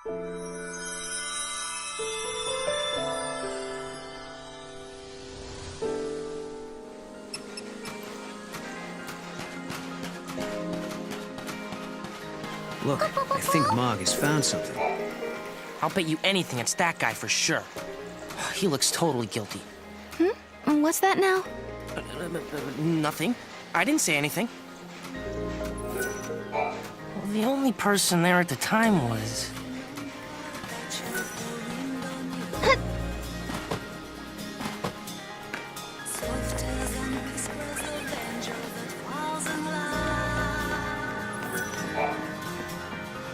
Look, I think Mog has found something. I'll bet you anything it's that guy for sure. He looks totally guilty. What's that now? Nothing. I didn't say anything. Well, the only person there at the time was...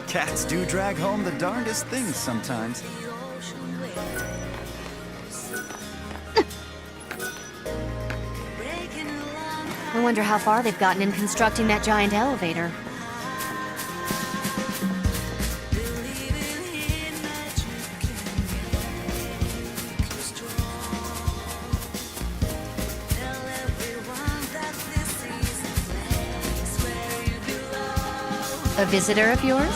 Cats do drag home the darndest things sometimes. I wonder how far they've gotten in constructing that giant elevator. A visitor of yours?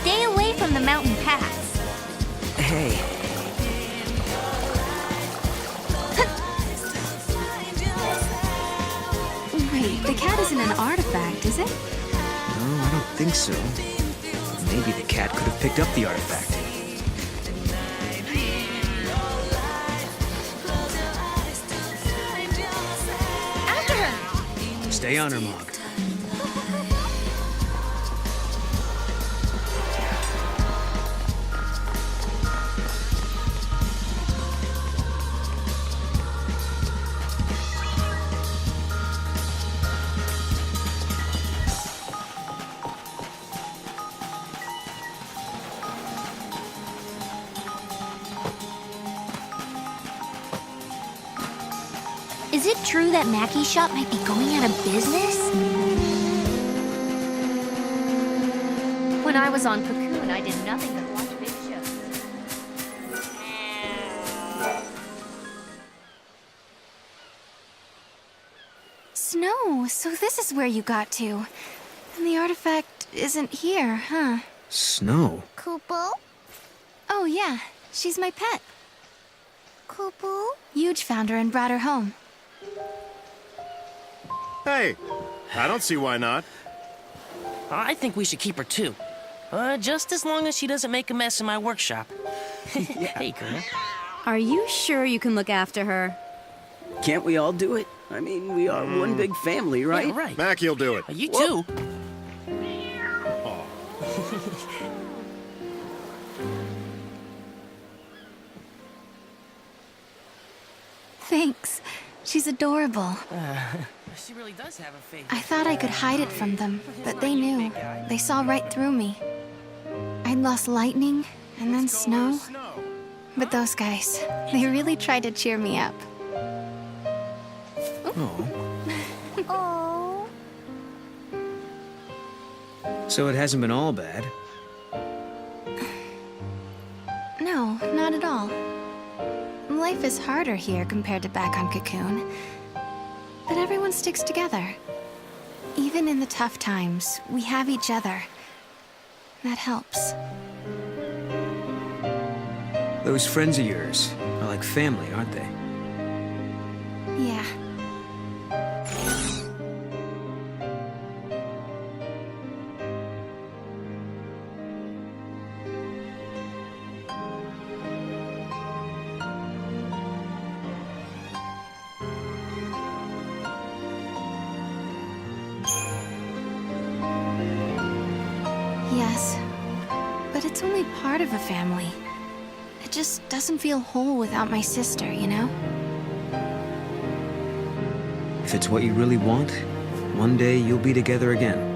Stay away from the mountain paths. Hey. Wait, the cat isn't an artifact, is it? No, I don't think so. Maybe the cat could have picked up the artifact. After her! Stay on her, Mog. Is it true that Mackey's shop might be going out of business? When I was on Cocoon, I did nothing but watch big shows. Snow, so this is where you got to. And the artifact isn't here, huh? Snow? Kupo? Oh, yeah. She's my pet. Kupo? Huge found her and brought her home. Hey, I don't see why not. I think we should keep her too. Just as long as she doesn't make a mess in my workshop. Hey, girl. Are you sure you can look after her? Can't we all do it? I mean, we are one big family, right? Yeah, right. Mackey'll do it. You too. Thanks. She's adorable. She really does have a face. I thought I could hide it from them, but they knew. They saw right through me. I'd lost lightning, and then snow. But those guys, they really tried to cheer me up. Oh. Oh. So it hasn't been all bad. No, not at all. Life is harder here compared to back on Cocoon. But everyone sticks together. Even in the tough times, we have each other. That helps. Those friends of yours are like family, aren't they? Yeah. Yes, but it's only part of a family. It just doesn't feel whole without my sister, you know? If it's what you really want, one day you'll be together again.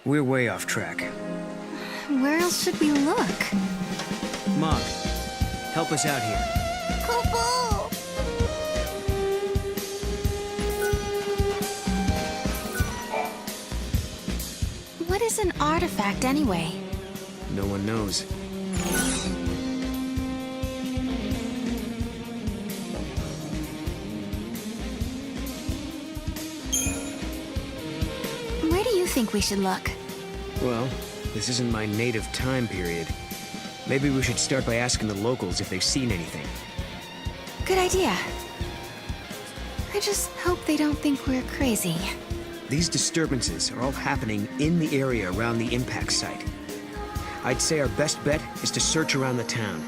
We're way off track. Where else should we look? Mog, help us out here. Kupo! What is an artifact anyway? No one knows. think we should look? Well, this isn't my native time period. Maybe we should start by asking the locals if they've seen anything. Good idea. I just hope they don't think we're crazy. These disturbances are all happening in the area around the impact site. I'd say our best bet is to search around the town.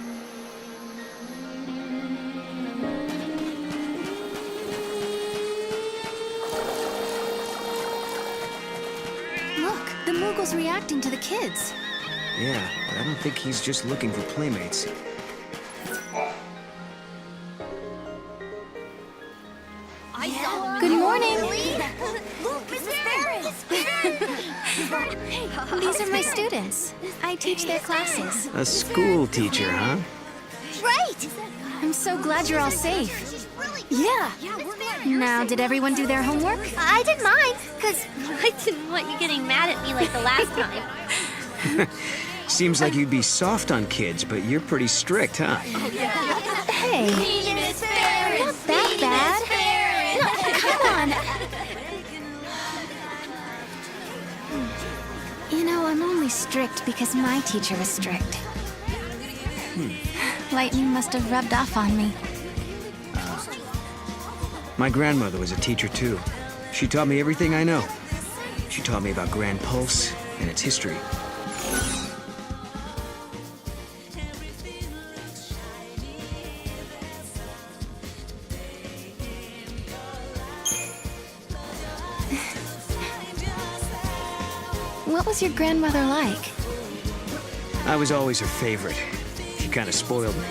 Look, the Moogle's reacting to the kids. Yeah, but I don't think he's just looking for playmates. Good morning. These are my students. I teach their classes. A school teacher, huh? Right! I'm so glad you're all safe. Yeah. Now, did everyone do their homework? I did mine, because I didn't want you getting mad at me like the last time. Seems like you'd be soft on kids, but you're pretty strict, huh? Hey, not that bad. Come on. You know, I'm only strict because my teacher was strict. Lightning must have rubbed off on me. My grandmother was a teacher, too. She taught me everything I know. She taught me about Grand Pulse and its history. What was your grandmother like? I was always her favorite. She kind of spoiled me.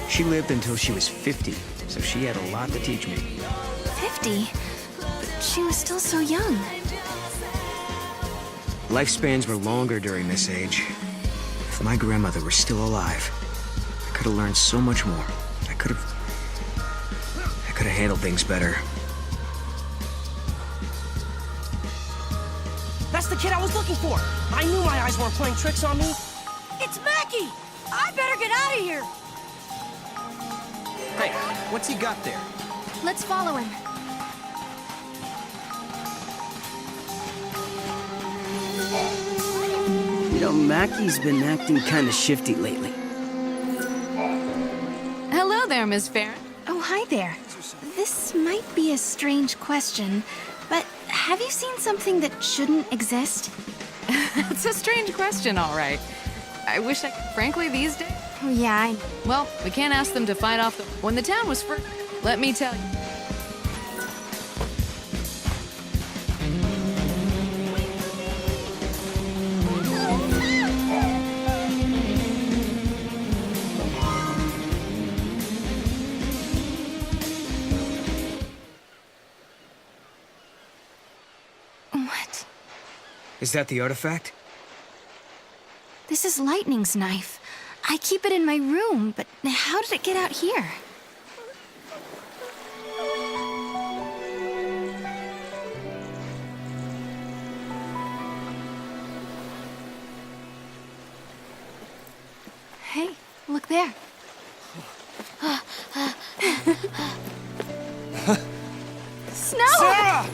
She lived until she was 50, so she had a lot to teach me. 50? But she was still so young. Lifespans were longer during this age. If my grandmother were still alive, I could have learned so much more. I could have handled things better. That's the kid I was looking for. I knew my eyes weren't playing tricks on me. It's Mackie! I better get out of here! Hey, what's he got there? Let's follow him. You know, Mackie's been acting kind of shifty lately. Hello there, Miss Farron. Oh, hi there. This might be a strange question, but have you seen something that shouldn't exist? It's a strange question, all right. I wish I could, frankly, these days. Oh, yeah, Well, we can't ask them to fight off the... When the town was first... Let me tell you. What? Is that the artifact? This is Lightning's knife. I keep it in my room, but how did it get out here? Hey, look there. Snow!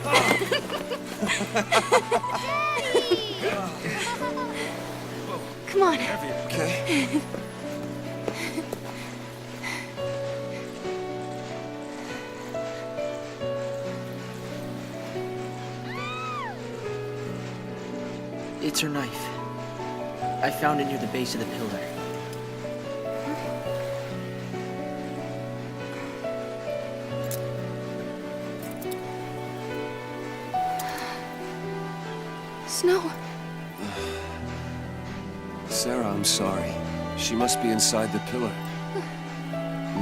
Come on. Okay. It's her knife. I found it near the base of the pillar. Snow. Sarah, I'm sorry. She must be inside the pillar.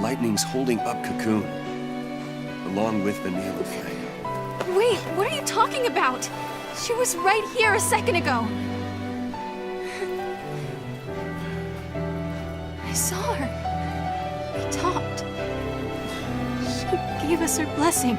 Lightning's holding up Cocoon, along with the Needle Flame. Wait, what are you talking about? She was right here a second ago. I saw her. We talked. She gave us her blessing.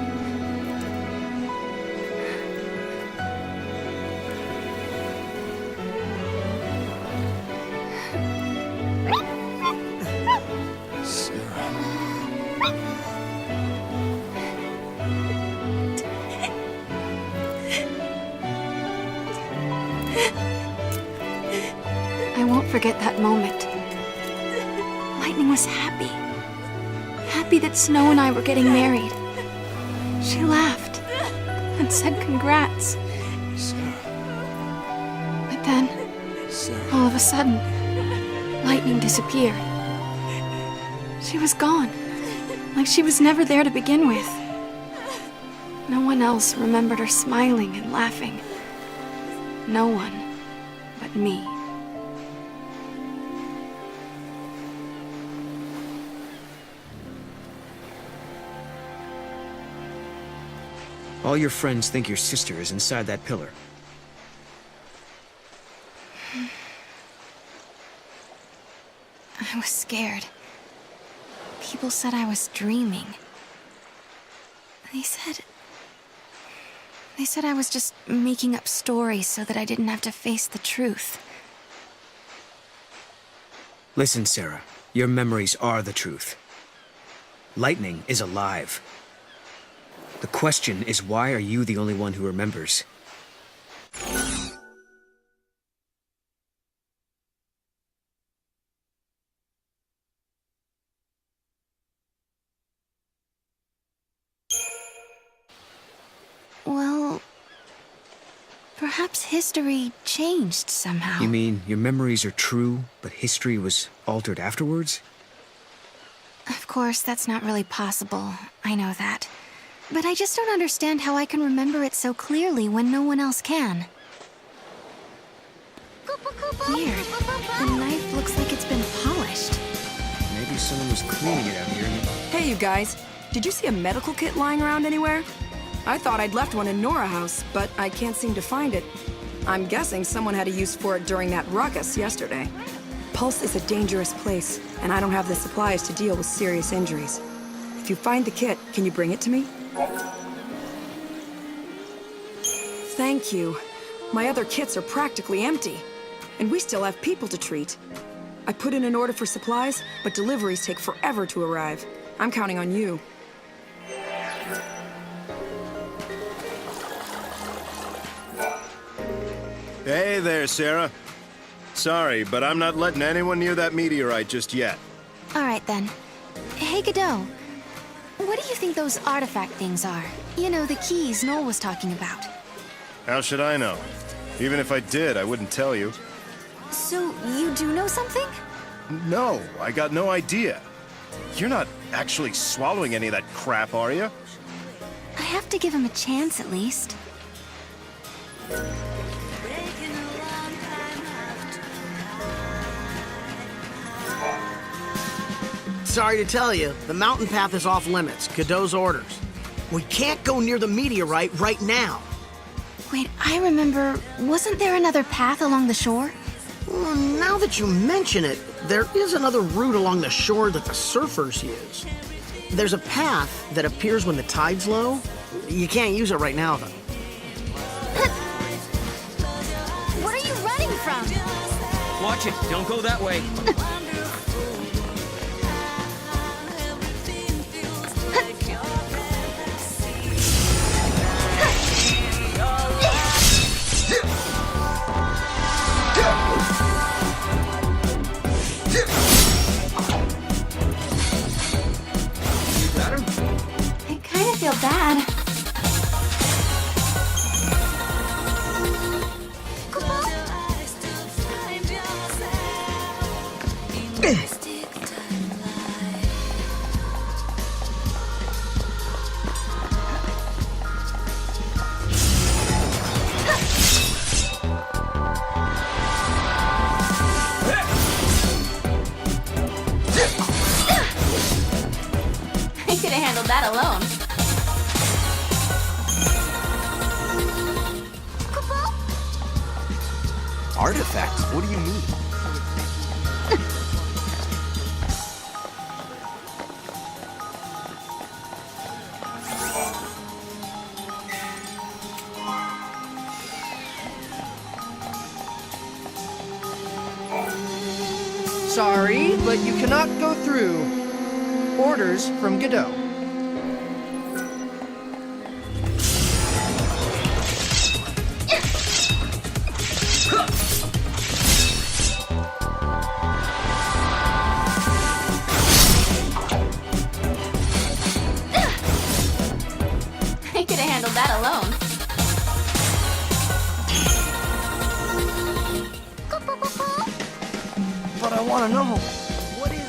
Lightning was happy. Happy that Snow and I were getting married. She laughed and said congrats. Sarah. But then, Sarah. all of a sudden, Lightning disappeared. She was gone, like she was never there to begin with. No one else remembered her smiling and laughing. No one but me. All your friends think your sister is inside that pillar. I was scared. People said I was dreaming. They said I was just making up stories so that I didn't have to face the truth. Listen, Sarah. Your memories are the truth. Lightning is alive. The question is, why are you the only one who remembers? Well, perhaps history changed somehow. You mean your memories are true, but history was altered afterwards? Of course, that's not really possible. I know that. But I just don't understand how I can remember it so clearly when no one else can. Weird. The knife looks like it's been polished. Maybe someone was cleaning it out here. Hey, you guys. Did you see a medical kit lying around anywhere? I thought I'd left one in Nora House, but I can't seem to find it. I'm guessing someone had a use for it during that ruckus yesterday. Pulse is a dangerous place, and I don't have the supplies to deal with serious injuries. If you find the kit, can you bring it to me? Thank you. My other kits are practically empty, and we still have people to treat. I put in an order for supplies, but deliveries take forever to arrive. I'm counting on you. Hey there, Sarah. Sorry, but I'm not letting anyone near that meteorite just yet. All right, then. Hey, Godot. What do you think those artifact things are? You know, the keys Noel was talking about. How should I know? Even if I did, I wouldn't tell you. So, you do know something? No, I got no idea. You're not actually swallowing any of that crap, are you? I have to give him a chance, at least. Sorry to tell you, the mountain path is off limits. Godot's orders. We can't go near the meteorite right now. Wait, I remember, wasn't there another path along the shore? Well, now that you mention it, there is another route along the shore that the surfers use. There's a path that appears when the tide's low. You can't use it right now, though. What are you running from? Watch it. Don't go that way. I kind of feel bad. I could have handled that alone. Artifacts? What do you mean? Sorry, but you cannot go through. Orders from Godot. that alone. But I want to know. What is...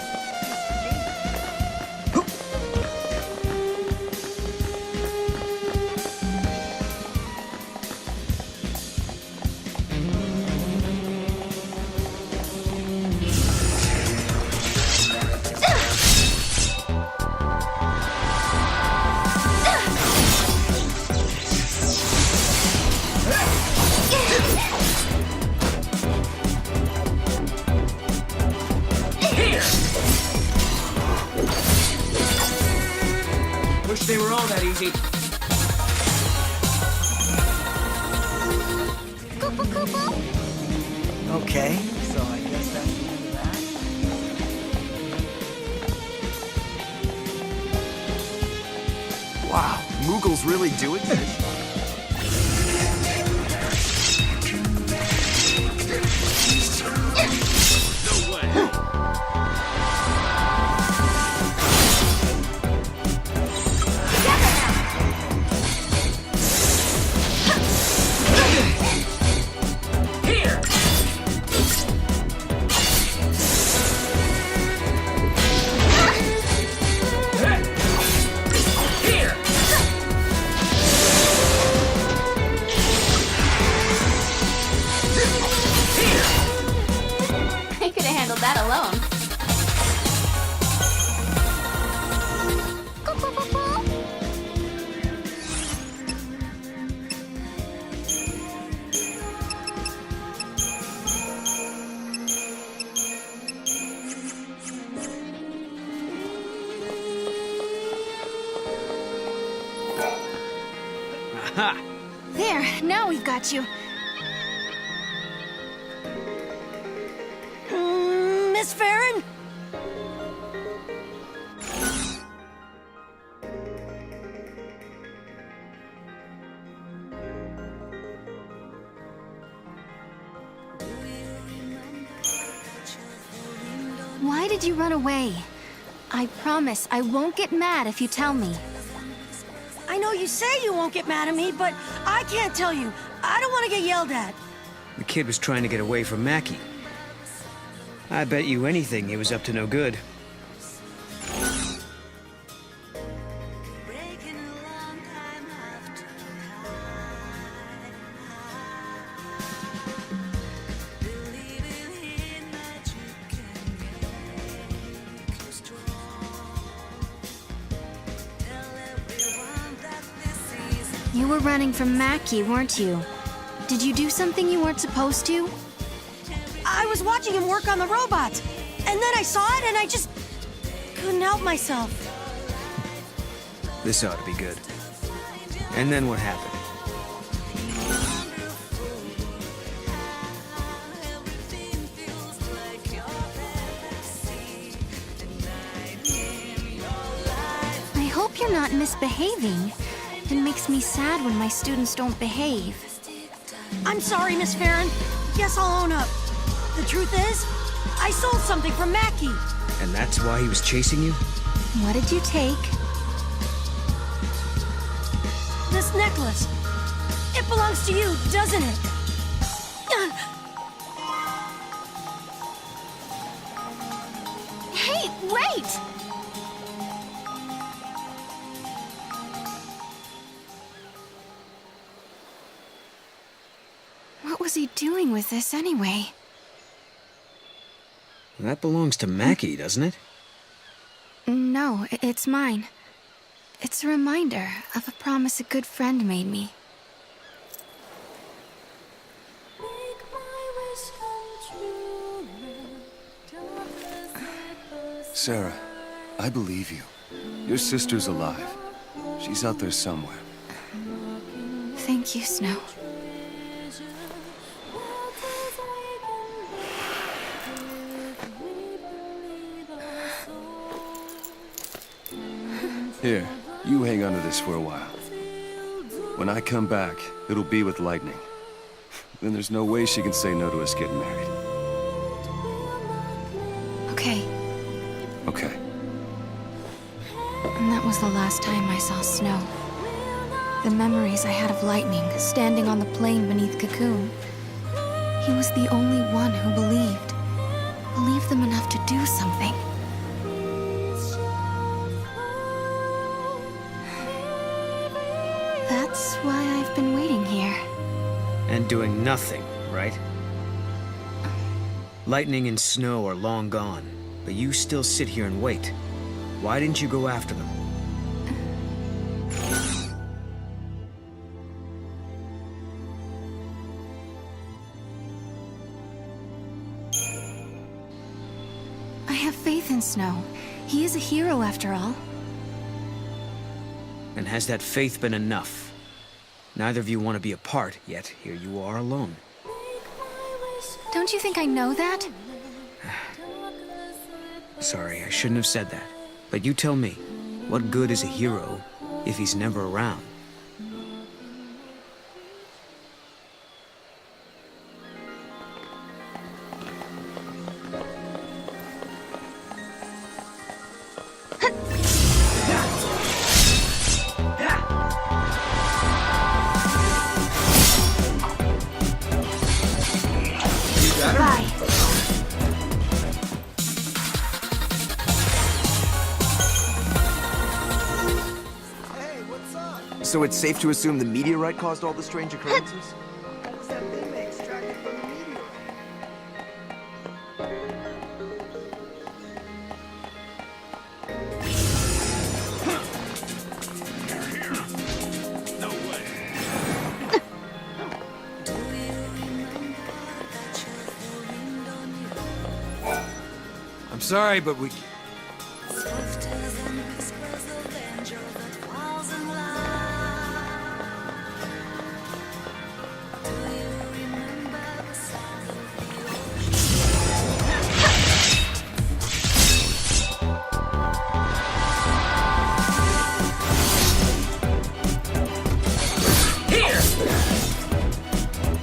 Wish they were all that easy. Okay, so I guess that's the end of that. Wow, Moogle's really doing this? That alone. Aha! There, now we've got you. Miss Farron? Why did you run away? I promise I won't get mad if you tell me. I know you say you won't get mad at me, but I can't tell you. I don't want to get yelled at. The kid was trying to get away from Mackie. I bet you anything he was up to no good. You were running from Mackie, weren't you? Did you do something you weren't supposed to? I was watching him work on the robots, and then I saw it and I just couldn't help myself. This ought to be good. And then what happened? I hope you're not misbehaving. It makes me sad when my students don't behave. I'm sorry, Miss Farron. Yes, I'll own up. The truth is, I sold something from Mackie. And that's why he was chasing you? What did you take? This necklace. It belongs to you, doesn't it? Hey, wait! What was he doing with this anyway? That belongs to Mackie, doesn't it? No, it's mine. It's a reminder of a promise a good friend made me. Sarah, I believe you. Your sister's alive. She's out there somewhere. Thank you, Snow. Here, you hang on to this for a while. When I come back, it'll be with Lightning. Then there's no way she can say no to us getting married. Okay. Okay. And that was the last time I saw Snow. The memories I had of Lightning standing on the plain beneath Cocoon. He was the only one who believed. Believed them enough to do something. That's why I've been waiting here. And doing nothing, right? Lightning and Snow are long gone, but you still sit here and wait. Why didn't you go after them? I have faith in Snow. He is a hero after all. And has that faith been enough? Neither of you want to be apart, yet here you are alone. Don't you think I know that? Sorry, I shouldn't have said that. But you tell me, what good is a hero if he's never around? So it's safe to assume the meteorite caused all the strange occurrences? I'm sorry, but we...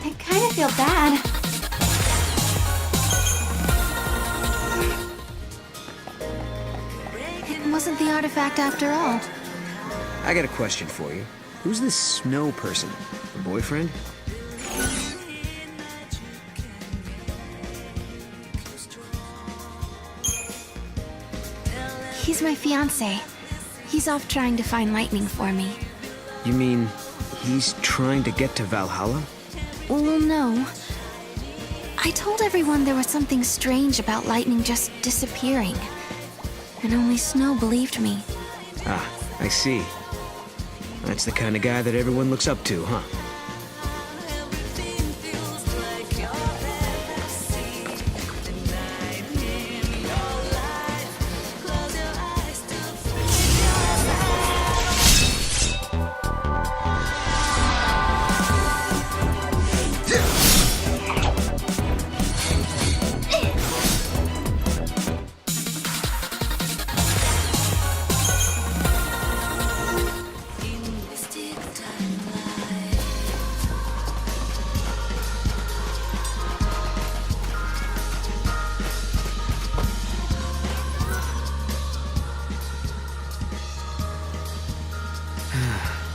I kind of feel bad. It wasn't the artifact after all. I got a question for you. Who's this Snow person? Your boyfriend? He's my fiancé. He's off trying to find Lightning for me. You mean he's trying to get to Valhalla? Well, no. I told everyone there was something strange about Lightning just disappearing. And only Snow believed me. Ah, I see. That's the kind of guy that everyone looks up to, huh?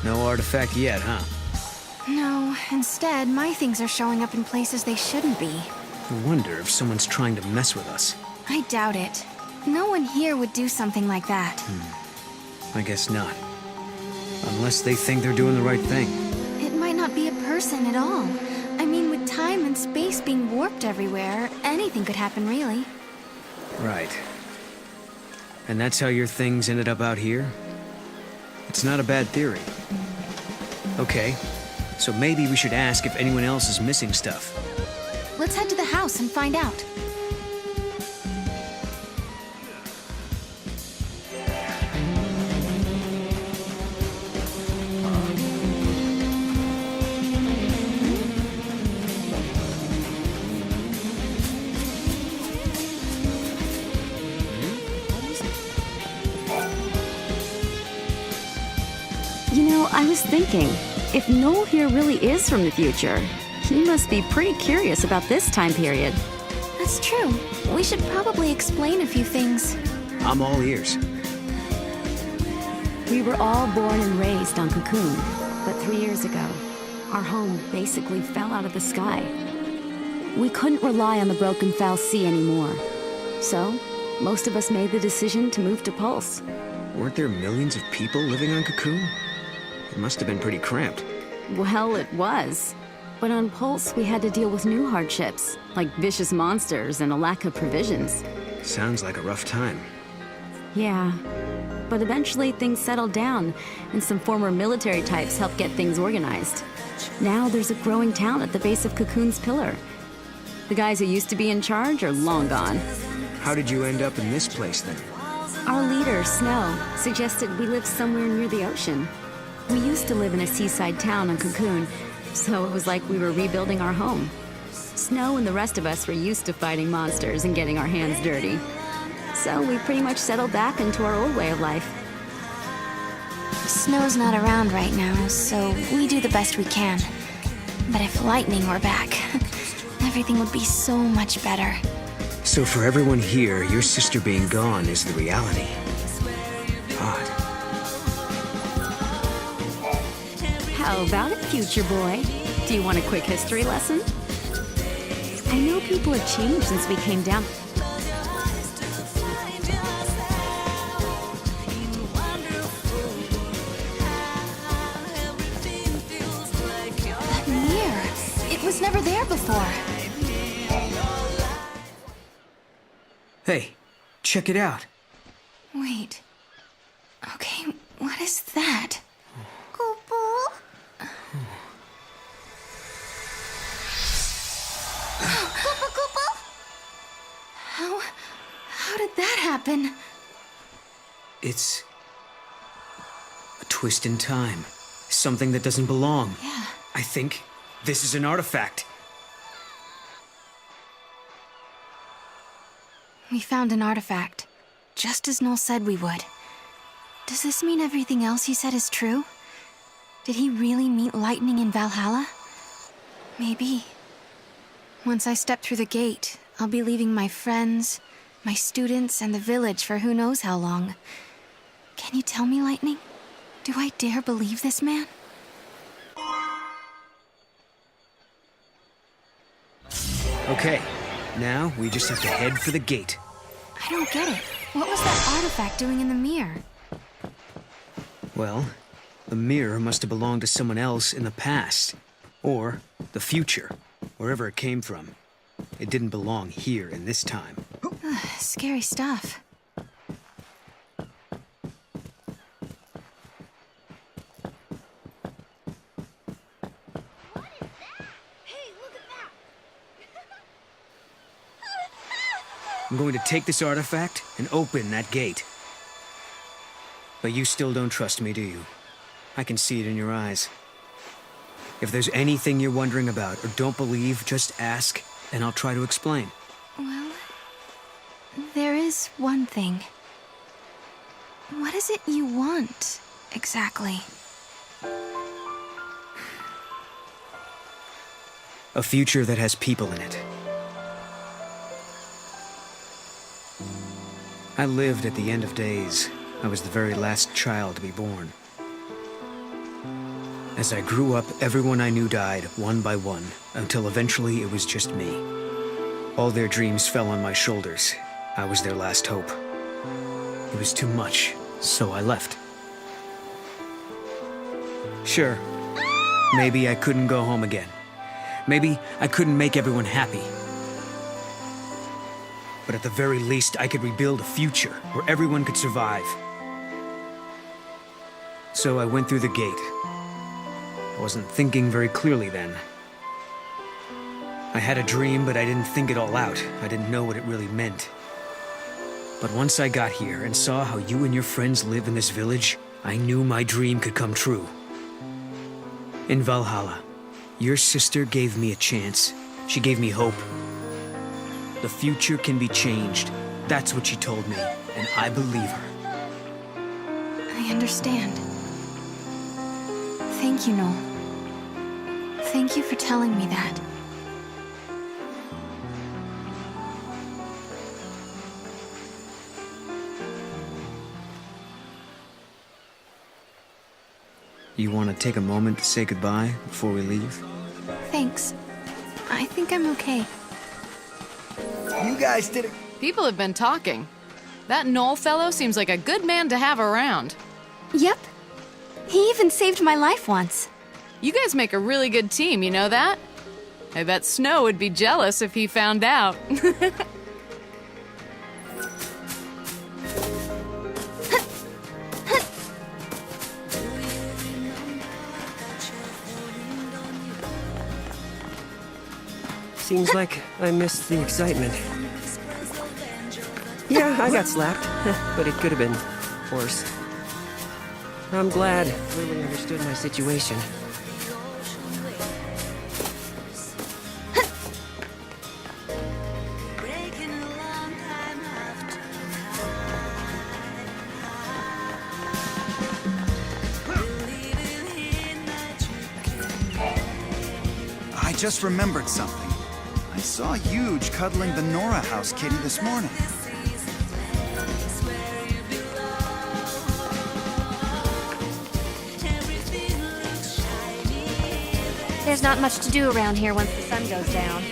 No artifact yet, huh? No, instead, my things are showing up in places they shouldn't be. I wonder if someone's trying to mess with us. I doubt it. No one here would do something like that. I guess not. Unless they think they're doing the right thing. It might not be a person at all. I mean, with time and space being warped everywhere, anything could happen, really. Right. And that's how your things ended up out here? It's not a bad theory. Okay, so maybe we should ask if anyone else is missing stuff. Let's head to the house and find out. You know, I was thinking, if Noel here really is from the future, he must be pretty curious about this time period. That's true. We should probably explain a few things. I'm all ears. We were all born and raised on Cocoon, but 3 years ago, our home basically fell out of the sky. We couldn't rely on the broken foul sea anymore. So, most of us made the decision to move to Pulse. Weren't there millions of people living on Cocoon? It must have been pretty cramped. Well, it was. But on Pulse, we had to deal with new hardships, like vicious monsters and a lack of provisions. Sounds like a rough time. Yeah. But eventually things settled down, and some former military types helped get things organized. Now there's a growing town at the base of Cocoon's pillar. The guys who used to be in charge are long gone. How did you end up in this place then? Our leader, Snow, suggested we live somewhere near the ocean. We used to live in a seaside town on Cocoon, so it was like we were rebuilding our home. Snow and the rest of us were used to fighting monsters and getting our hands dirty. So we pretty much settled back into our old way of life. Snow's not around right now, so we do the best we can. But if Lightning were back, everything would be so much better. So for everyone here, your sister being gone is the reality. Odd. How about it, future boy? Do you want a quick history lesson? I know people have changed since we came down. That mirror, it was never there before. Hey, check it out. Wait. Okay, what is that? How did that happen? It's a twist in time. Something that doesn't belong. Yeah. I think this is an artifact. We found an artifact, just as Noel said we would. Does this mean everything else he said is true? Did he really meet Lightning in Valhalla? Maybe. Once I step through the gate, I'll be leaving my friends, my students, and the village for who knows how long. Can you tell me, Lightning? Do I dare believe this man? Okay, now we just have to head for the gate. I don't get it. What was that artifact doing in the mirror? Well, the mirror must have belonged to someone else in the past. Or the future, wherever it came from. It didn't belong here in this time. Scary stuff. I'm going to take this artifact and open that gate. But you still don't trust me, do you? I can see it in your eyes. If there's anything you're wondering about or don't believe, just ask, and I'll try to explain. Well, there is one thing. What is it you want, exactly? A future that has people in it. I lived at the end of days. I was the very last child to be born. As I grew up, everyone I knew died, one by one, until eventually it was just me. All their dreams fell on my shoulders. I was their last hope. It was too much, so I left. Sure, maybe I couldn't go home again. Maybe I couldn't make everyone happy. But at the very least, I could rebuild a future where everyone could survive. So I went through the gate. I wasn't thinking very clearly then. I had a dream, but I didn't think it all out. I didn't know what it really meant. But once I got here and saw how you and your friends live in this village, I knew my dream could come true. In Valhalla, your sister gave me a chance. She gave me hope. The future can be changed. That's what she told me, and I believe her. I understand. Thank you, Noel. Thank you for telling me that. You want to take a moment to say goodbye before we leave? Thanks. I think I'm okay. You guys did it. People have been talking. That Knoll fellow seems like a good man to have around. Yep. He even saved my life once. You guys make a really good team, you know that? I bet Snow would be jealous if he found out. Seems like I missed the excitement. Yeah, I got slapped, but it could have been worse. I'm glad Lily understood my situation. I just remembered something. I saw Huge cuddling the Nora House kitty this morning. There's not much to do around here once the sun goes down.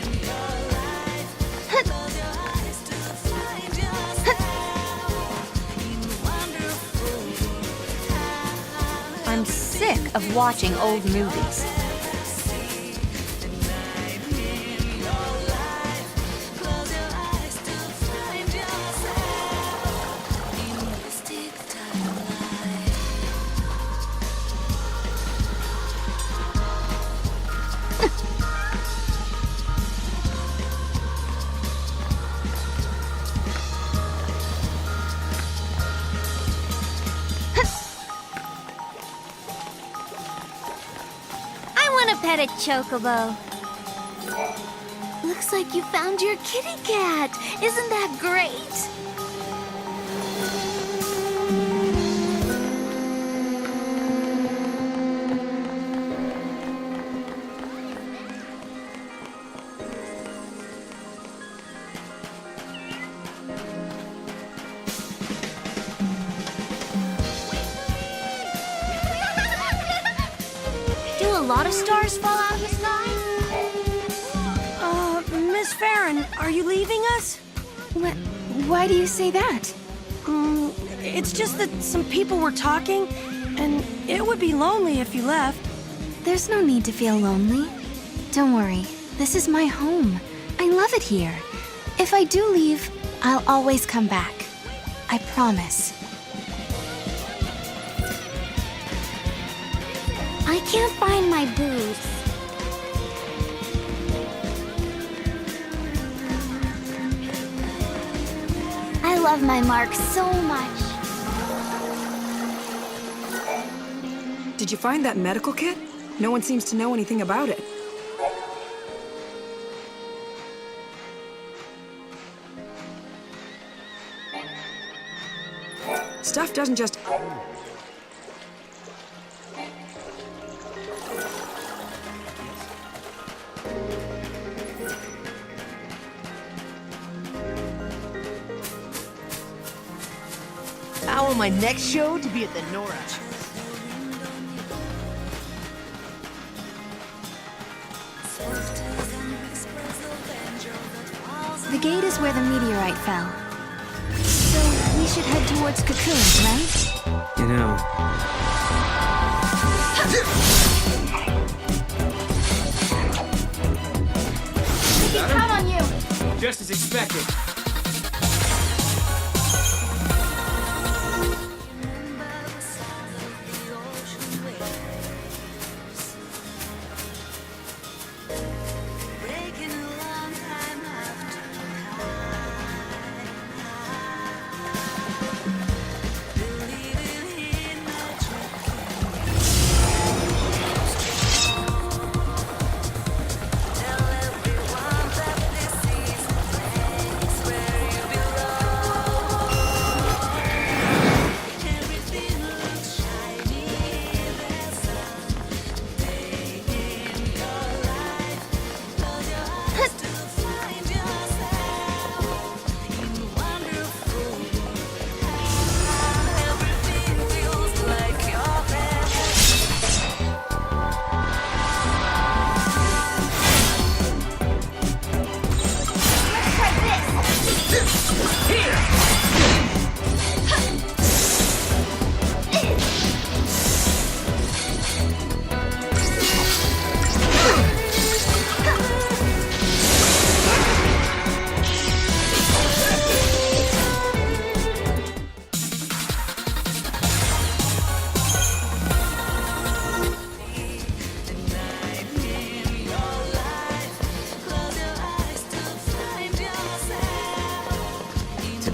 I'm sick of watching old movies. Pet a chocobo. Looks like you found your kitty cat. Isn't that great? A lot of stars fall out of the sky? Miss Farron, are you leaving us? Why do you say that? It's just that some people were talking, and it would be lonely if you left. There's no need to feel lonely. Don't worry, this is my home. I love it here. If I do leave, I'll always come back. I promise. I can't find my boots. I love my mark so much. Did you find that medical kit? No one seems to know anything about it. Stuff doesn't just... I want my next show to be at the Nora. The gate is where the meteorite fell. So we should head towards Cocoon, right? You know... We can count on you! Just as expected.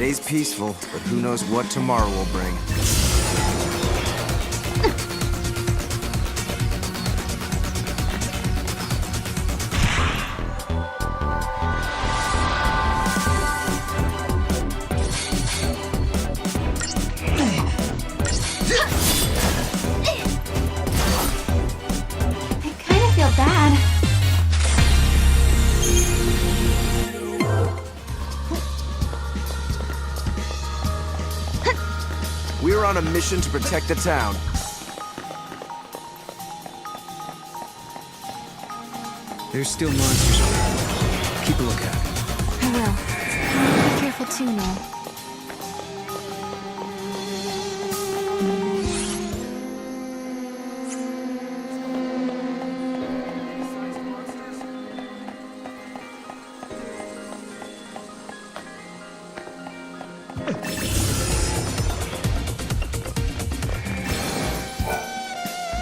Today's peaceful, but who knows what tomorrow will bring. I kind of feel bad. We're on a mission to protect the town. There's still monsters around. Keep a lookout. I will. Be careful too, Noel.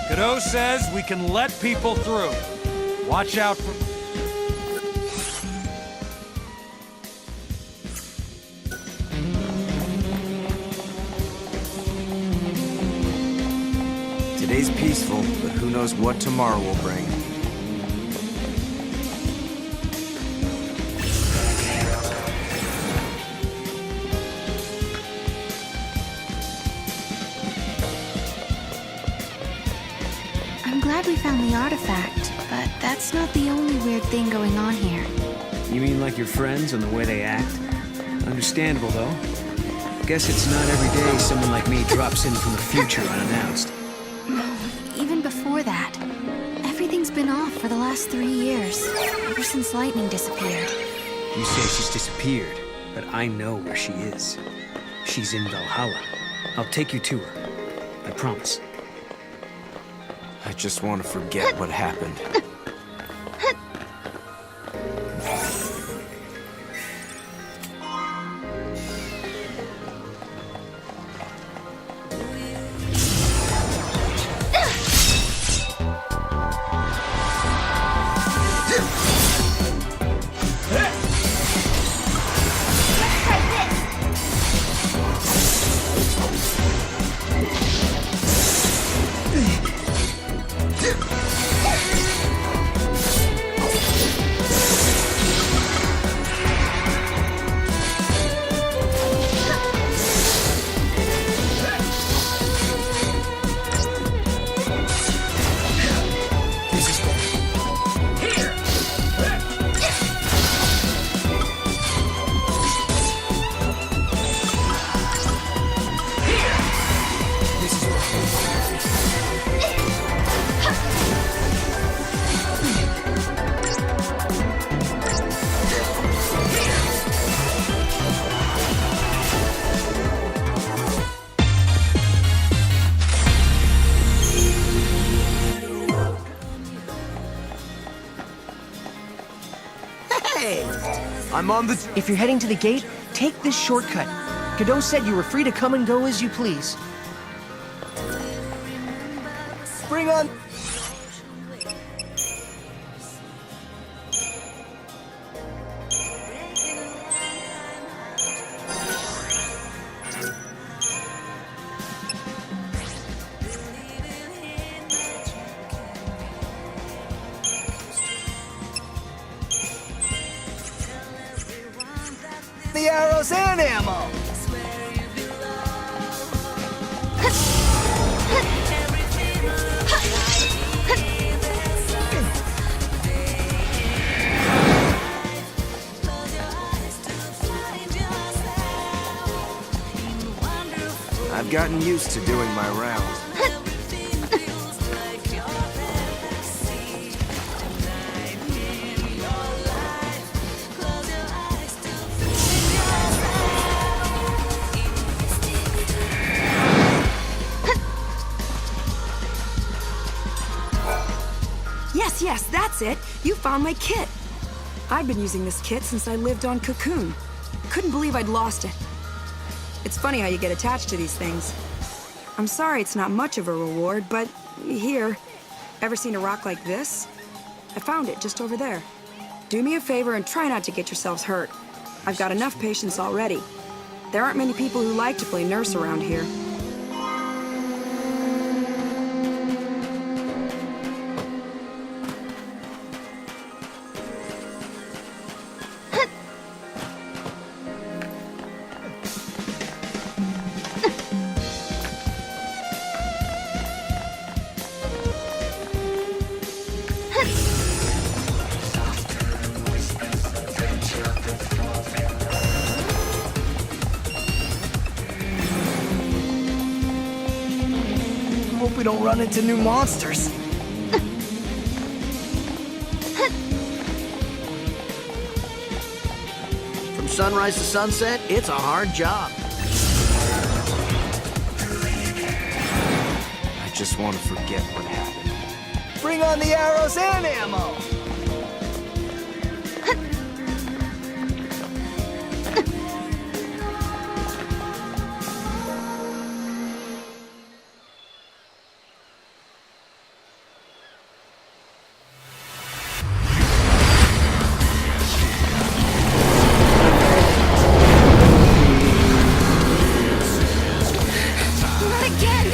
Godot says we can let people through. Watch out for... Today's peaceful, but who knows what tomorrow will bring. I'm glad we found the artifact, but that's not the only weird thing going on here. You mean like your friends and the way they act? Understandable, though. Guess it's not every day someone like me drops in from the future unannounced. No, even before that. Everything's been off for the last 3 years, ever since Lightning disappeared. You say she's disappeared, but I know where she is. She's in Valhalla. I'll take you to her. I promise. I just want to forget what happened. I'm on the... If you're heading to the gate, take this shortcut. Godot said you were free to come and go as you please. Bring on... the arrows and ammo! I've gotten used to doing my rounds. Yes, that's it. You found my kit. I've been using this kit since I lived on Cocoon. Couldn't believe I'd lost it. It's funny how you get attached to these things. I'm sorry it's not much of a reward, but here. Ever seen a rock like this? I found it just over there. Do me a favor and try not to get yourselves hurt. I've got enough patience already. There aren't many people who like to play nurse around here. Hope we don't run into new monsters. From sunrise to sunset, it's a hard job. I just want to forget what happened. Bring on the arrows and ammo! Not again!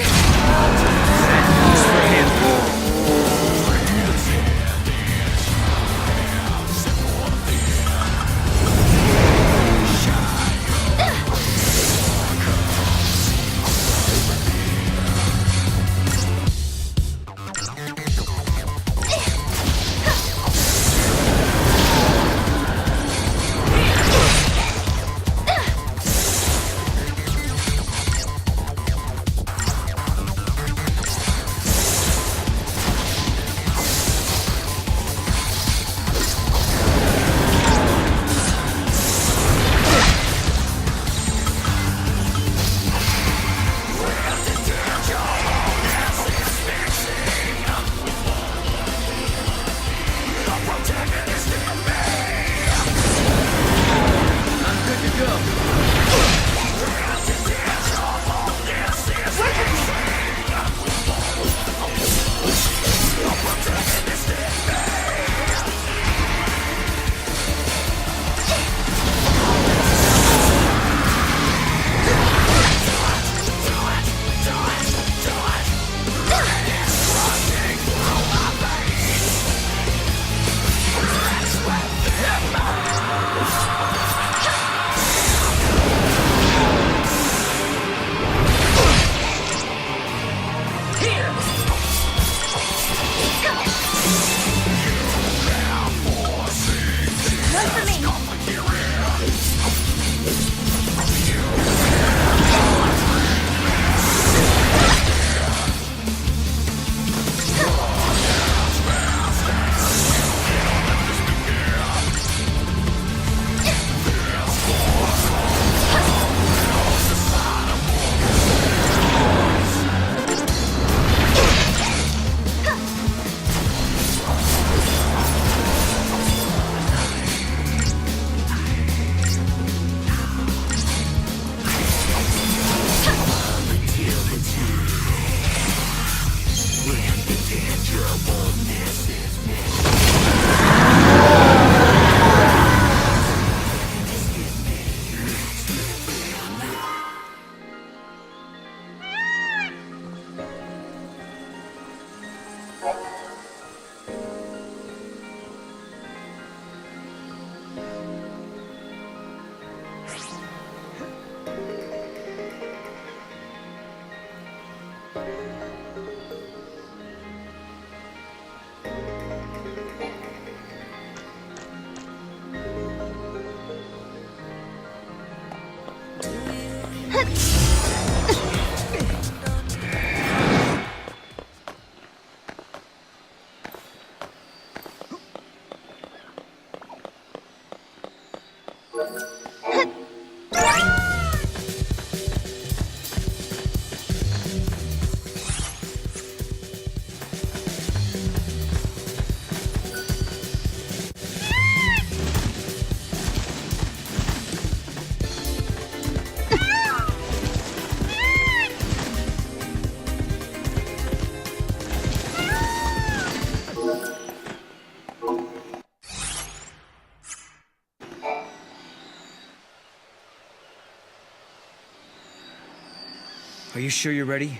Are you sure you're ready?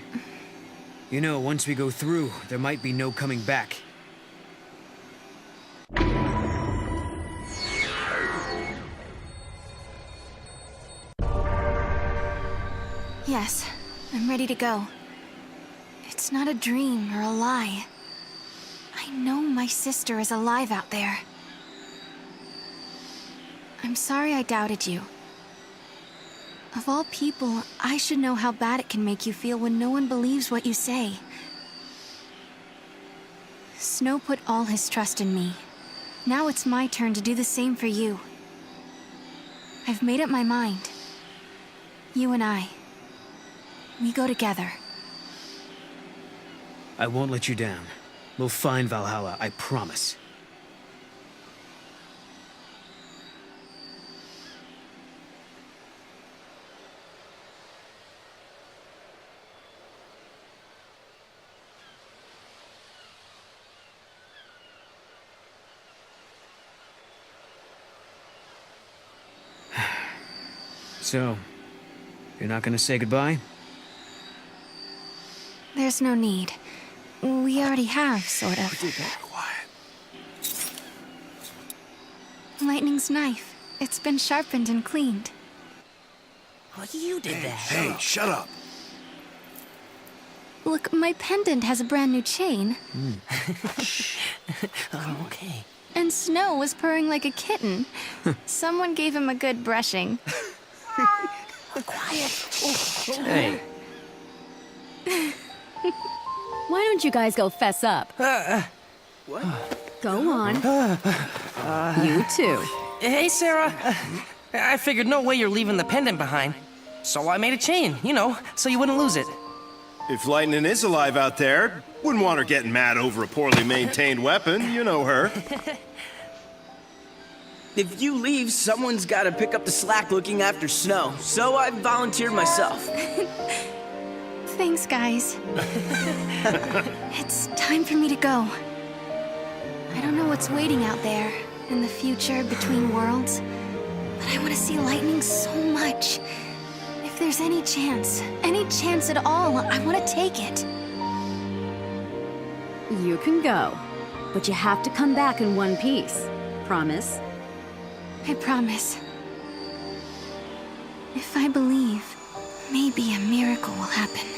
You know, once we go through, there might be no coming back. Yes, I'm ready to go. It's not a dream or a lie. I know my sister is alive out there. I'm sorry I doubted you. Of all people, I should know how bad it can make you feel when no one believes what you say. Snow put all his trust in me. Now it's my turn to do the same for you. I've made up my mind. You and I. We go together. I won't let you down. We'll find Valhalla, I promise. So, you're not gonna say goodbye? There's no need. We already have, sort of. Quiet. Lightning's knife. It's been sharpened and cleaned. Oh, you did that. Hey, shut up. Look, my pendant has a brand new chain. Oh, okay. And Snow was purring like a kitten. Someone gave him a good brushing. Quiet. Hey. Why don't you guys go fess up? What? Go on. You too. Hey, Sarah. I figured no way you're leaving the pendant behind. So I made a chain, you know, so you wouldn't lose it. If Lightning is alive out there, wouldn't want her getting mad over a poorly maintained weapon. You know her. If you leave, someone's got to pick up the slack looking after Snow. So I volunteered myself. Thanks, guys. It's time for me to go. I don't know what's waiting out there, in the future, between worlds. But I want to see Lightning so much. If there's any chance at all, I want to take it. You can go, but you have to come back in one piece. Promise? I promise. If I believe, maybe a miracle will happen.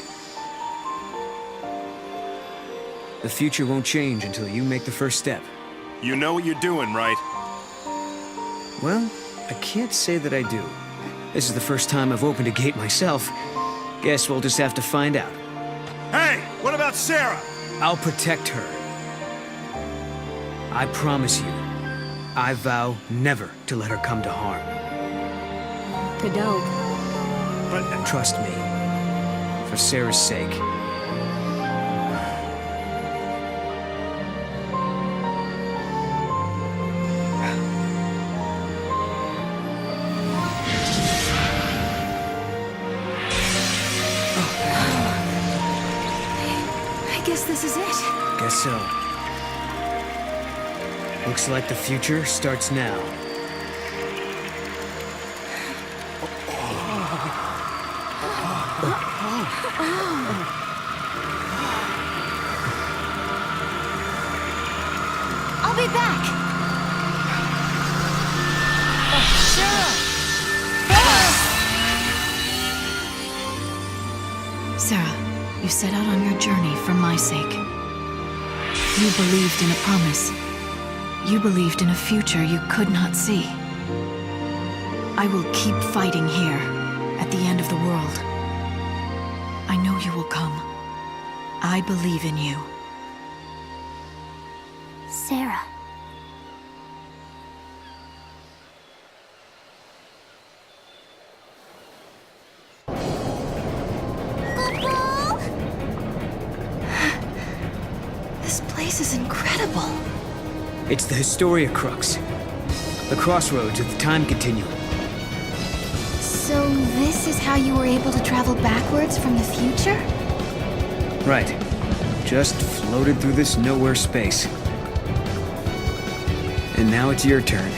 The future won't change until you make the first step. You know what you're doing, right? Well, I can't say that I do. This is the first time I've opened a gate myself. Guess we'll just have to find out. Hey, what about Sarah? I'll protect her. I promise you. I vow never to let her come to harm. Cadeau. But trust me, for Sarah's sake. I guess this is it. Guess so. Looks like the future starts now. I'll be back. Sarah, you set out on your journey for my sake. You believed in a promise. You believed in a future you could not see. I will keep fighting here, at the end of the world. I know you will come. I believe in you. Sarah. This place is incredible. It's the Historia Crux. The crossroads of the time continuum. So this is how you were able to travel backwards from the future? Right. Just floated through this nowhere space. And now it's your turn.